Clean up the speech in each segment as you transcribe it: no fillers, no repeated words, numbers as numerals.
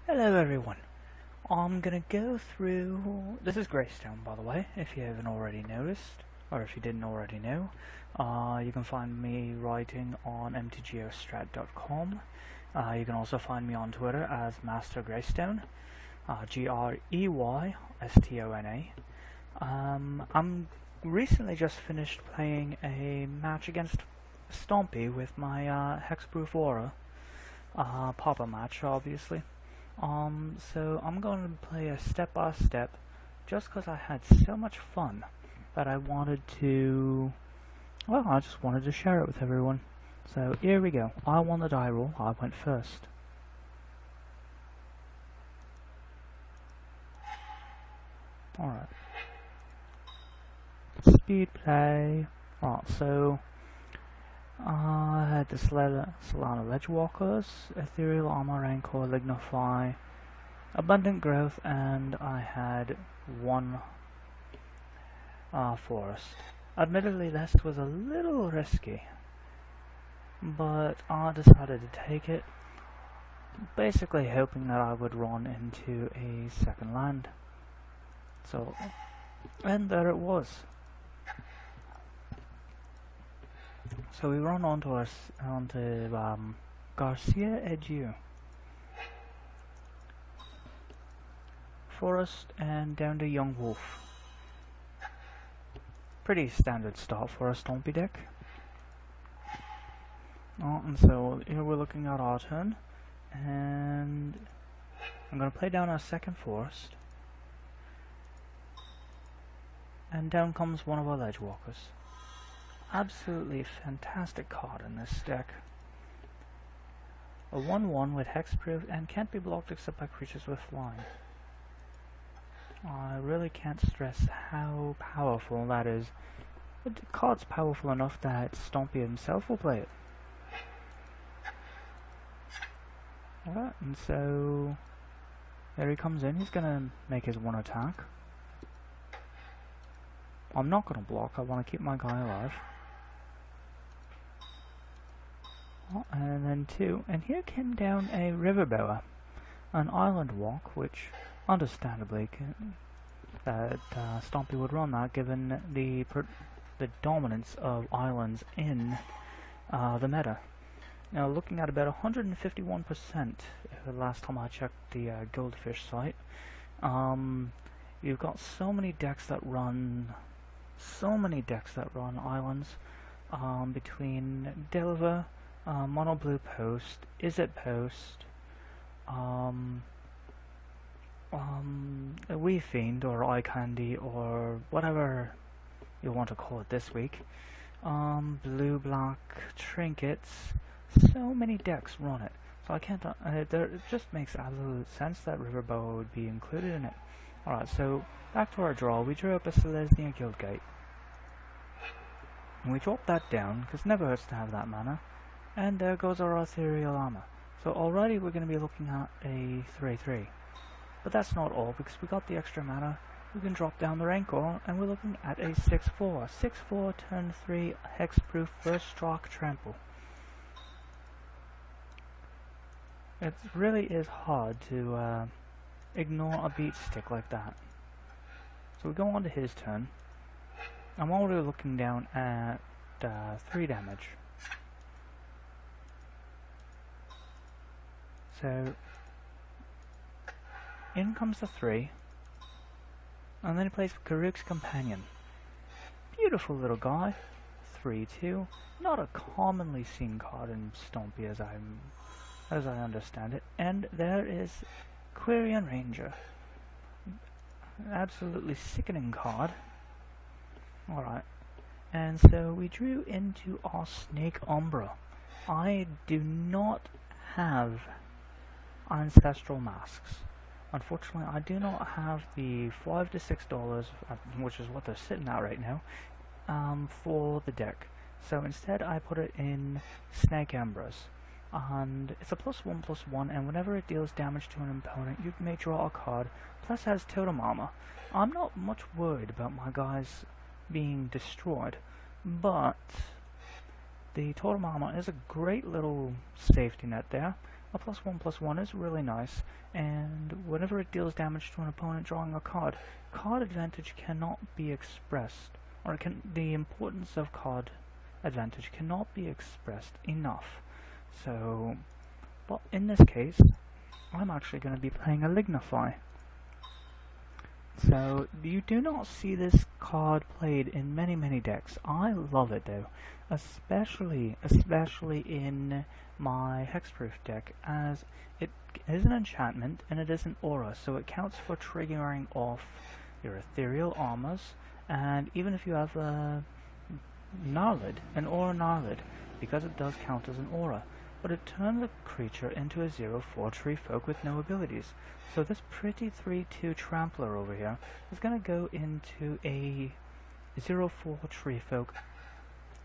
Hello everyone, I'm gonna go through, this is Greystone by the way, if you haven't already noticed, or if you didn't already know. You can find me writing on MagicGatheringStrat.com. You can also find me on Twitter as Master Greystone, Greystona. I'm recently just finished playing a match against Stompy with my Hexproof Aura, Pauper match obviously. So I'm going to play a step-by-step just because I had so much fun that I wanted to, well, I just wanted to share it with everyone. So here we go. I won the die roll. I went first. Alright. Speed play. Alright, so I had the Solana Ledgewalkers, Ethereal Armor, Rancor, Lignify, Abundant Growth, and I had one Forest. Admittedly, this was a little risky, but I decided to take it, basically hoping that I would run into a second land. So, and there it was. So we run onto Garcia Edu. Forest and down to Young Wolf. Pretty standard start for a Stompy deck. And so here we're looking at our turn, and I'm going to play down our second Forest, and down comes one of our Ledgewalkers. Absolutely fantastic card in this deck. A 1/1 with Hexproof and can't be blocked except by creatures with flying. I really can't stress how powerful that is. The card's powerful enough that Stompy himself will play it. Alright, and so there he comes in. He's gonna make his one attack. I'm not gonna block, I want to keep my guy alive. Oh, and then two, and here came down a Riverboa, an island walk, which understandably that Stompy would run that, given the dominance of islands in the meta. Now, looking at about 151% last time I checked the Goldfish site. You've got so many decks that run islands, between Delver, Mono Blue Post, Is It Post, a Wee Fiend or Eye Candy or whatever you want to call it this week. Blue Black Trinkets. So many decks run it, so I can't. It just makes absolute sense that Riverboa would be included in it. Alright, so back to our draw. We drew up a Selesnya Guildgate, and we dropped that down because it never hurts to have that mana. And there goes our Ethereal Armor. So already we're going to be looking at a 3/3. But that's not all, because we got the extra mana. We can drop down the Rancor, and we're looking at a 6/4. 6/4, turn 3, Hexproof, first strike, trample. It really is hard to ignore a beat stick like that. So we go on to his turn. I'm already looking down at 3 damage. So in comes the 3, and then he plays Karuk's Companion. Beautiful little guy. 3/2. Not a commonly seen card in Stompy as I understand it. And there is Quirion Ranger. Absolutely sickening card. Alright. And so we drew into our Snake Umbra. I do not have Ancestral Masks. Unfortunately, I do not have the $5 to $6, which is what they're sitting at right now, for the deck. So instead I put it in Snake Umbras. And it's a +1/+1, and whenever it deals damage to an opponent, you may draw a card, plus has Totem Armor. I'm not much worried about my guys being destroyed, but the Totem Armor is a great little safety net there. A +1/+1 is really nice, and whenever it deals damage to an opponent drawing a card, card advantage cannot be expressed, or the importance of card advantage cannot be expressed enough. So, but in this case, I'm actually going to be playing a Lignify. So, you do not see this card played in many decks. I love it though, especially in my Hexproof deck, as it is an enchantment and it is an aura, so it counts for triggering off your ethereal armors, and even if you have a Gnarlid, an aura Gnarlid, because it does count as an aura, but it turns a creature into a 0/4 tree folk with no abilities. So this pretty 3/2 trampler over here is going to go into a 0/4 tree folk,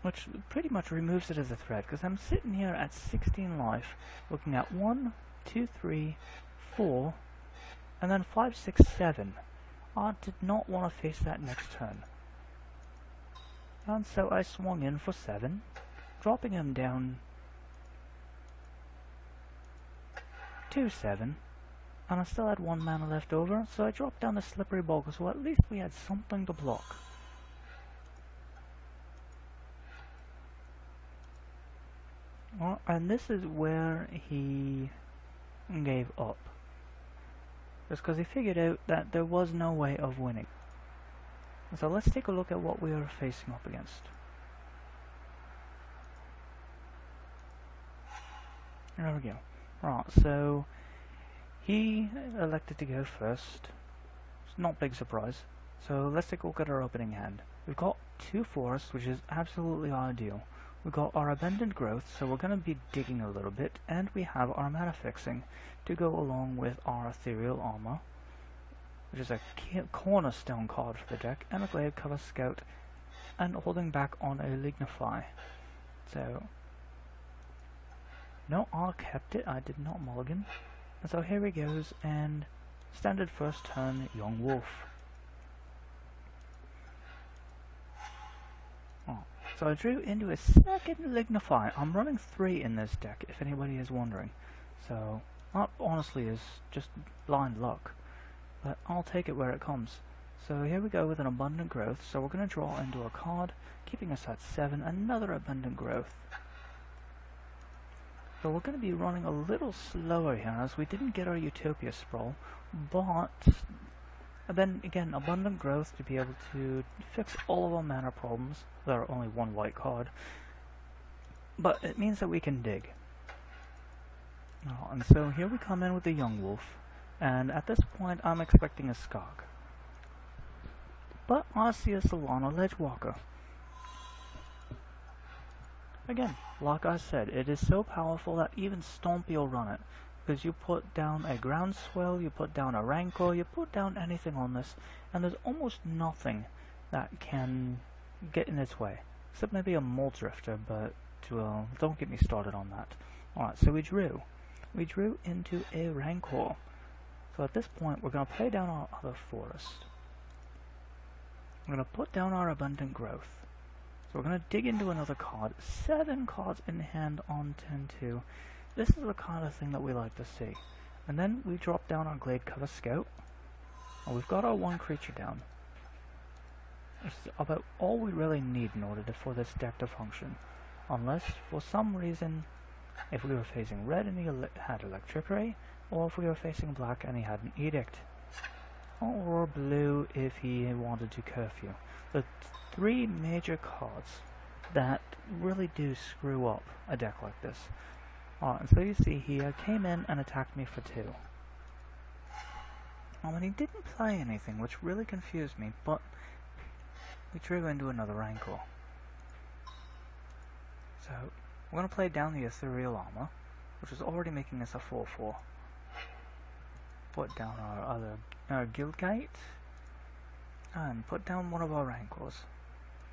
which pretty much removes it as a threat, because I'm sitting here at 16 life, looking at 1, 2, 3, 4, and then 5, 6, 7. I did not want to face that next turn. And so I swung in for 7, dropping him down to 7, and I still had 1 mana left over, so I dropped down the Slippery Bog, so at least we had something to block. Well, and this is where he gave up. Just because he figured out that there was no way of winning. So let's take a look at what we are facing up against. There we go. Right, so he elected to go first. It's not a big surprise. So let's take a look at our opening hand. We've got 2 forests, which is absolutely ideal. We've got our abundant growth, so we're going to be digging a little bit, and we have our mana fixing to go along with our ethereal armor, which is a cornerstone card for the deck, and a Gladecover Scout, and holding back on a Lignify. So, no, I kept it, I did not mulligan. And so here he goes, and standard first turn, Young Wolf. Oh, so I drew into a second Lignify. I'm running 3 in this deck, if anybody is wondering. So, that honestly is just blind luck. But I'll take it where it comes. So here we go with an Abundant Growth, so we're going to draw into a card, keeping us at 7, another Abundant Growth. So we're going to be running a little slower here, as we didn't get our Utopia Sprawl, but then again, Abundant Growth to be able to fix all of our mana problems. There are only 1 white card, but it means that we can dig. And so here we come in with the Young Wolf, and at this point I'm expecting a Skog. But I see a Solana Ledgewalker. Again, like I said, it is so powerful that even Stompy will run it. Because you put down a Groundswell, you put down a Rancor, you put down anything on this, and there's almost nothing that can get in its way. Except maybe a Muldrifter, but don't get me started on that. Alright, so we drew. We drew into a Rancor. So at this point, we're going to play down our other forest. We're going to put down our Abundant Growth. So we're going to dig into another card. 7 cards in hand on 10-2. This is the kind of thing that we like to see. And then we drop down our Gladecover Scout. And we've got our 1 creature down. It's about all we really need in order for this deck to function. Unless, for some reason, if we were facing red and he had Electric Ray, or if we were facing black and he had an Edict. Or blue if he wanted to Curfew. The 3 major cards that really do screw up a deck like this. And so you see he came in and attacked me for 2. And he didn't play anything, which really confused me, but we drew into another Rancor. So we're going to play down the Ethereal Armor, which is already making us a 4/4. Put down our other Guildgate, and put down one of our Rancors.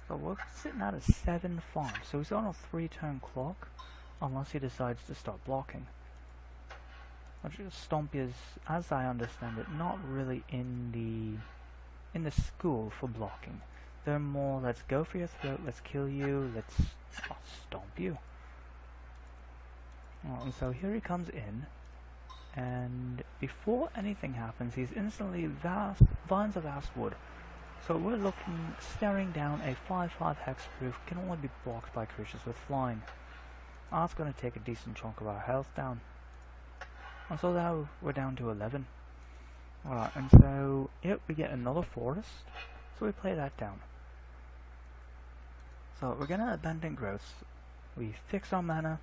So we're sitting at a 7 farm, so he's on a 3-turn clock, unless he decides to start blocking. Which Stompy is, as I understand it, not really in the school for blocking. They're more, let's go for your throat, let's kill you, let's stomp you. And so here he comes in, and before anything happens, he's instantly Vines of Vast Wood. So we're looking, staring down a 5/5 hexproof, can only be blocked by creatures with flying. That's going to take a decent chunk of our health down. And so now we're down to 11. Alright, and so, yep, we get another forest, so we play that down. So we're going to abandon growths. We fix our mana.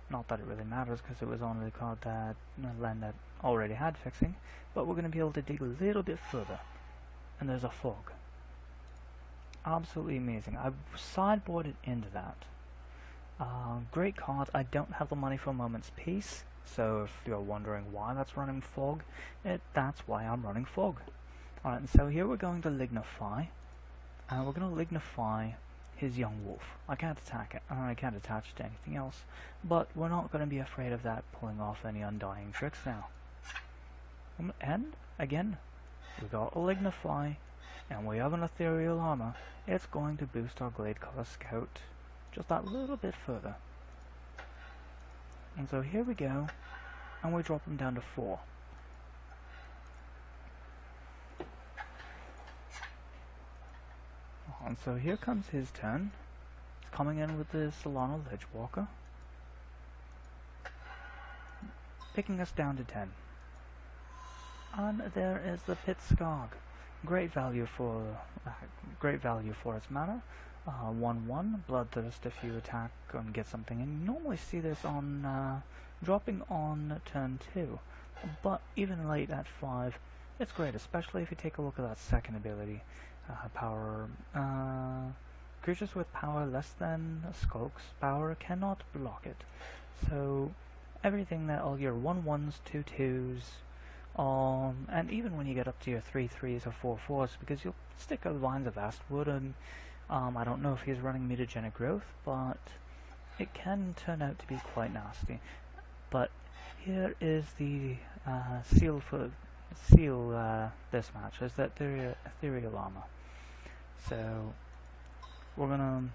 Not that it really matters, because it was on the card that land that already had fixing, but we're going to be able to dig a little bit further. And there's a fog. Absolutely amazing. I've sideboarded into that. Great card. I don't have the money for a Moment's Peace, so if you're wondering why that's running fog, that's why I'm running fog. Alright, and so here we're going to lignify, and we're going to lignify his young wolf. I can't attack it, I can't attach it to anything else, but we're not going to be afraid of that pulling off any undying tricks now. And, again, we got a lignify, and we have an ethereal armor. It's going to boost our Gladecolor Scout just that little bit further. And so here we go, and we drop him down to 4. And so here comes his turn. He's coming in with the Solana Ledgewalker, picking us down to 10. And there is the Pit Skog. Great value for its mana. 1/1 Bloodthirst if you attack and get something. And you normally see this on dropping on turn 2, but even late at 5, it's great, especially if you take a look at that second ability. Power. Creatures with power less than Skulk's power cannot block it. So everything that all your 1/1s, 2/2s, and even when you get up to your 3/3s or 4/4s, because you'll stick a Vines of Vast Wood, and I don't know if he's running mutagenic growth, but it can turn out to be quite nasty. But here is the seal this match, is that ethereal armor. So we're gonna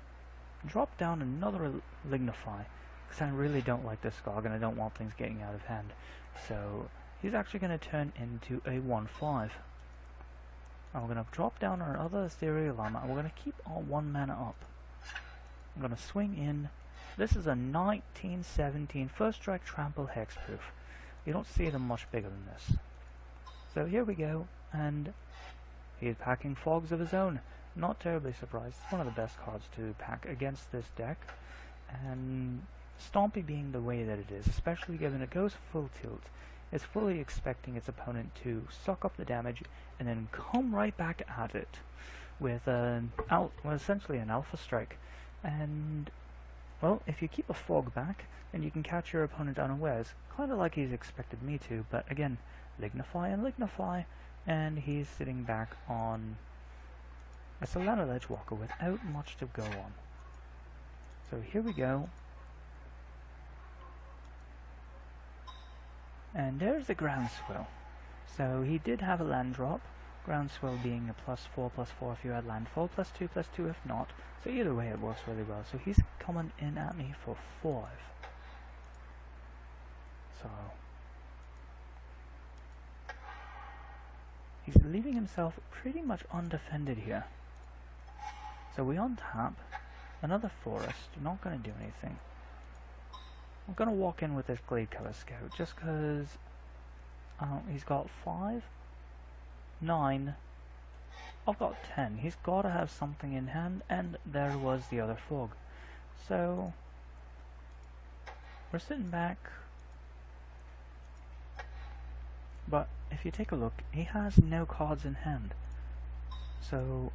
drop down another lignify, because I really don't like this Skog and I don't want things getting out of hand. So he's actually going to turn into a 1/5. And we're going to drop down our other ethereal armor, and we're going to keep our 1 mana up. I'm going to swing in. This is a 1917 First Strike Trample Hexproof. You don't see them much bigger than this. So here we go, and he's packing fogs of his own. Not terribly surprised. It's one of the best cards to pack against this deck. And Stompy being the way that it is, especially given it goes full tilt, is fully expecting its opponent to suck up the damage and then come right back at it with essentially an Alpha Strike. And, well, if you keep a fog back, then you can catch your opponent unawares, kind of like he's expected me to, but again, lignify and lignify, and he's sitting back on a Solana Ledgewalker without much to go on. So here we go. And there's the Groundswell. So he did have a land drop, Groundswell being a +4/+4 if you had landfall, +2/+2 if not. So either way it works really well. So he's coming in at me for 5. So he's leaving himself pretty much undefended here. So we untap another forest, not going to do anything. I'm going to walk in with this Gladecolor Scout, just because he's got 5, 9, I've got 10. He's got to have something in hand, and there was the other fog. So we're sitting back, but if you take a look, he has no cards in hand. So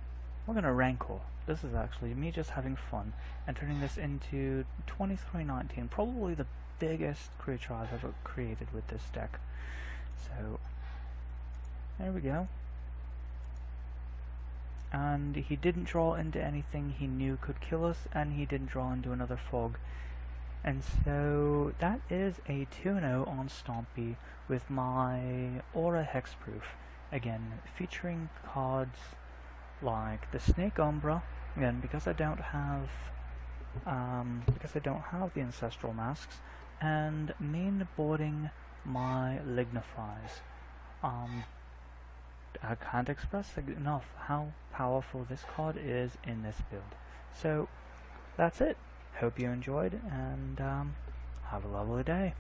we're going to Rancor. This is actually me just having fun and turning this into 2319, probably the biggest creature I've ever created with this deck. So there we go. And he didn't draw into anything he knew could kill us, and he didn't draw into another fog. And so that is a 2-0 on Stompy with my Aura Hexproof. Again, featuring cards like the Snake Umbra. Again, because I don't have the Ancestral Masks, and main boarding my lignifies. I can't express enough how powerful this card is in this build. So that's it. Hope you enjoyed, and have a lovely day.